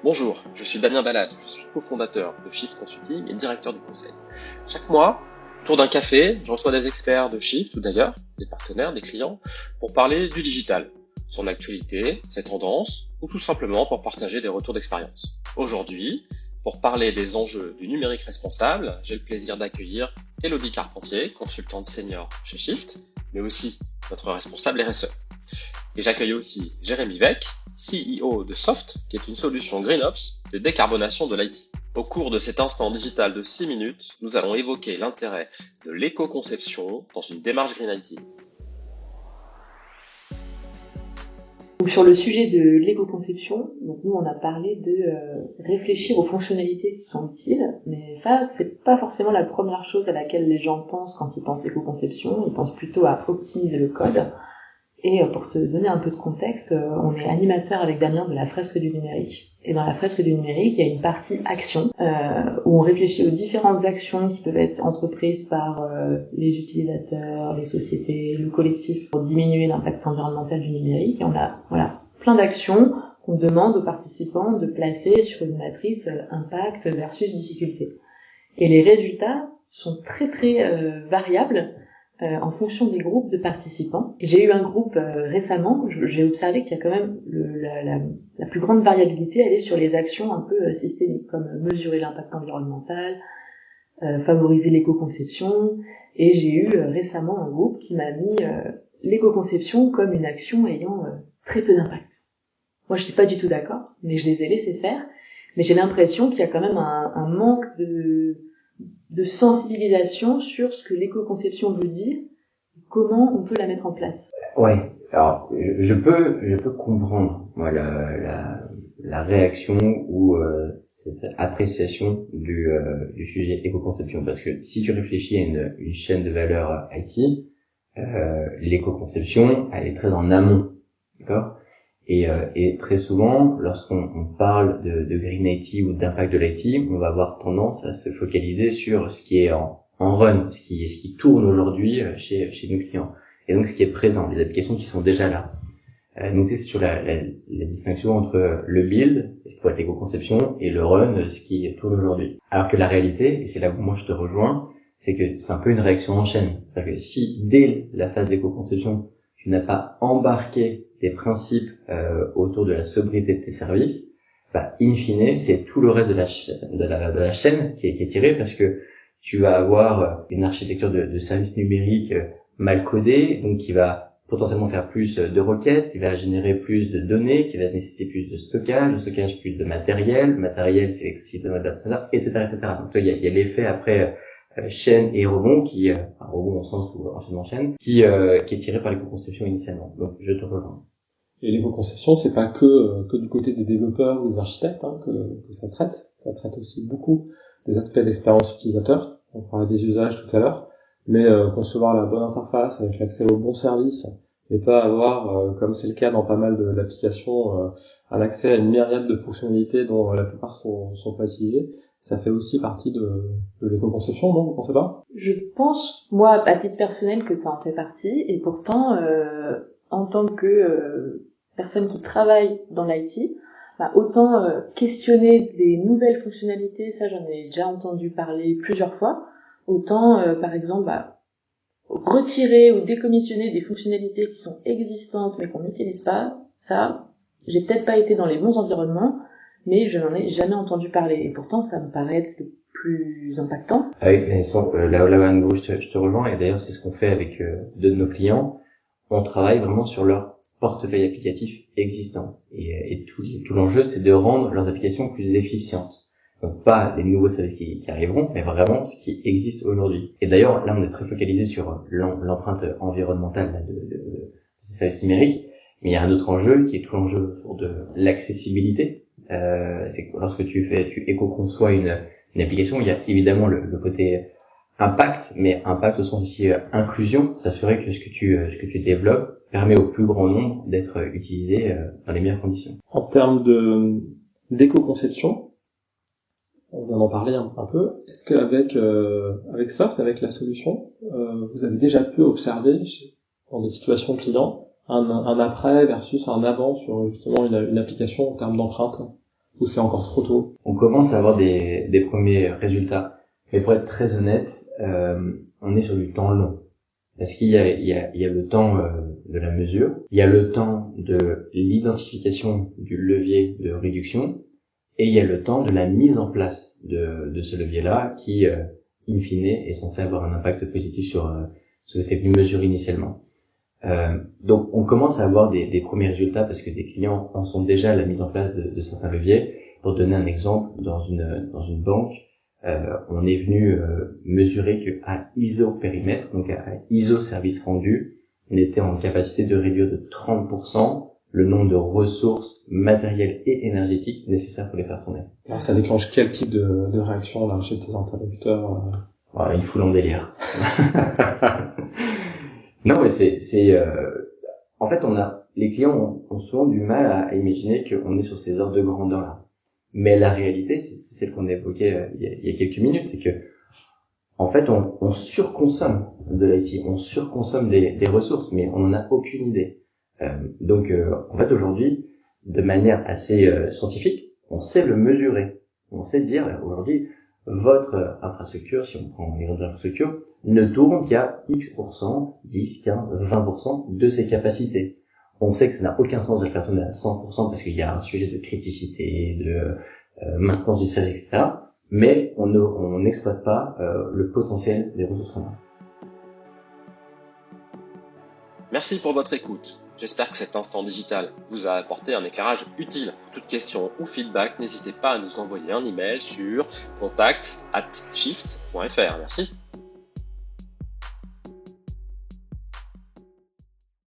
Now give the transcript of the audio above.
Bonjour, je suis Damien Balade, je suis cofondateur de Shift Consulting et directeur du conseil. Chaque mois, autour d'un café, je reçois des experts de Shift ou d'ailleurs, des partenaires, des clients, pour parler du digital, son actualité, ses tendances, ou tout simplement pour partager des retours d'expérience. Aujourd'hui, pour parler des enjeux du numérique responsable, j'ai le plaisir d'accueillir Élodie Carpentier, consultante senior chez Shift, mais aussi notre responsable RSE. Et j'accueille aussi Jérémy Weck, CEO de Soft, qui est une solution GreenOps de décarbonation de l'IT. Au cours de cet instant digital de 6 minutes, nous allons évoquer l'intérêt de l'éco-conception dans une démarche Green IT. Donc sur le sujet de l'éco-conception, donc nous on a parlé de réfléchir aux fonctionnalités qui sont utiles, mais ça c'est pas forcément la première chose à laquelle les gens pensent quand ils pensent éco-conception, ils pensent plutôt à optimiser le code. Et pour te donner un peu de contexte, on est animateur avec Damien de la fresque du numérique. Et dans la fresque du numérique, il y a une partie action, où on réfléchit aux différentes actions qui peuvent être entreprises par les utilisateurs, les sociétés, le collectif pour diminuer l'impact environnemental du numérique. Et on a plein d'actions qu'on demande aux participants de placer sur une matrice impact versus difficulté. Et les résultats sont très variables en fonction des groupes de participants. J'ai eu un groupe récemment, j'ai observé qu'il y a quand même la plus grande variabilité, elle est sur les actions un peu systémiques, comme mesurer l'impact environnemental, favoriser l'éco-conception, et j'ai eu récemment un groupe qui m'a mis l'éco-conception comme une action ayant très peu d'impact. Moi je suis pas du tout d'accord, mais je les ai laissés faire, mais j'ai l'impression qu'il y a quand même un manque de sensibilisation sur ce que l'éco-conception veut dire, comment on peut la mettre en place. Ouais, alors je peux comprendre moi la réaction ou cette appréciation du sujet éco-conception, parce que si tu réfléchis à une chaîne de valeur IT, l'éco-conception elle est très en amont, d'accord, et très souvent lorsqu'on parle de Green IT ou d'impact de l'IT, on va avoir tendance à se focaliser sur ce qui est en run, ce qui tourne aujourd'hui chez nos clients, et donc ce qui est présent, les applications qui sont déjà là. Donc c'est sur la distinction entre le build, ce qui pourrait être l'éco-conception, et le run, ce qui tourne aujourd'hui. Alors que la réalité, et c'est là où moi je te rejoins, c'est que c'est un peu une réaction en chaîne. C'est-à-dire que si dès la phase d'éco-conception tu n'as pas embarqué des principes autour de la sobriété de tes services, in fine, c'est tout le reste de la chaîne qui est tiré, parce que tu vas avoir une architecture de services numériques mal codée, donc qui va potentiellement faire plus de requêtes, qui va générer plus de données, qui va nécessiter plus de stockage plus de matériel c'est l'électricité, etc., etc. Donc il y a l'effet après chaîne et rebond rebond au sens où enchaînement chaîne, qui est tiré par l'éco-conception initialement. Donc je te rejoins. Et l'éco-conception, c'est pas que du côté des développeurs ou des architectes que ça traite. Ça traite aussi beaucoup des aspects d'expérience utilisateur. On parlait des usages tout à l'heure, mais concevoir la bonne interface avec l'accès aux bons services, et pas avoir, comme c'est le cas dans pas mal d'applications, un accès à une myriade de fonctionnalités dont la plupart sont pas utilisées. Ça fait aussi partie de l'éco-conception, non? Vous pensez pas? Je pense, moi, à titre personnel, que ça en fait partie, et pourtant, en tant que personne qui travaille dans l'IT, autant questionner des nouvelles fonctionnalités, ça j'en ai déjà entendu parler plusieurs fois, autant par exemple retirer ou décommissionner des fonctionnalités qui sont existantes mais qu'on n'utilise pas, ça j'ai peut-être pas été dans les bons environnements, mais je n'en ai jamais entendu parler, et pourtant ça me paraît être le plus impactant. Ah oui, mais je te rejoins, et d'ailleurs c'est ce qu'on fait avec deux de nos clients. On travaille vraiment sur leur portefeuille applicatif existant, et tout l'enjeu c'est de rendre leurs applications plus efficientes. Donc pas les nouveaux services qui arriveront, mais vraiment ce qui existe aujourd'hui. Et d'ailleurs là on est très focalisé sur l'empreinte environnementale de ces services numériques, mais il y a un autre enjeu qui est tout l'enjeu autour de l'accessibilité. C'est que lorsque tu éco-conçois une application, il y a évidemment le côté impact, mais impact au sens aussi inclusion, s'assurer que ce que tu développes permet au plus grand nombre d'être utilisé dans les meilleures conditions. En termes d'éco-conception, on vient d'en parler un peu. Est-ce qu'avec avec Soft, avec la solution, vous avez déjà pu observer dans des situations clients un après versus un avant sur justement une application en termes d'empreinte? ou c'est encore trop tôt? On commence à avoir des premiers résultats. Mais pour être très honnête, on est sur du temps long. Parce qu'il y a le temps de la mesure, il y a le temps de l'identification du levier de réduction, et il y a le temps de la mise en place de ce levier-là qui, in fine, est censé avoir un impact positif sur ce que tu es venu mesurer initialement. Donc on commence à avoir des premiers résultats parce que des clients en sont déjà à la mise en place de certains leviers. Pour donner un exemple, dans une banque, on est venu mesurer qu'à ISO périmètre, donc à ISO service rendu, on était en capacité de réduire de 30% le nombre de ressources matérielles et énergétiques nécessaires pour les faire tourner. Alors ça déclenche quel type de réaction là chez tes interlocuteurs? Une foule en délire. Non, mais en fait, les clients ont souvent du mal à imaginer qu'on est sur ces ordres de grandeur là. Mais la réalité, c'est celle qu'on évoquait il y a quelques minutes, c'est que en fait, on surconsomme de l'IT, on surconsomme des ressources, mais on n'en a aucune idée. Donc, en fait, aujourd'hui, de manière assez scientifique, on sait le mesurer. On sait dire, aujourd'hui, votre infrastructure, si on prend l'exemple de l'infrastructure, ne tourne qu'à X%, 10, 15, 20% de ses capacités. On sait que ça n'a aucun sens de le faire tourner à 100% parce qu'il y a un sujet de criticité, de maintenance du service, etc. Mais on n'exploite pas le potentiel des ressources qu'on a. Merci pour votre écoute. J'espère que cet instant digital vous a apporté un éclairage utile. Pour toute question ou feedback, n'hésitez pas à nous envoyer un email sur contact@shift.fr. Merci.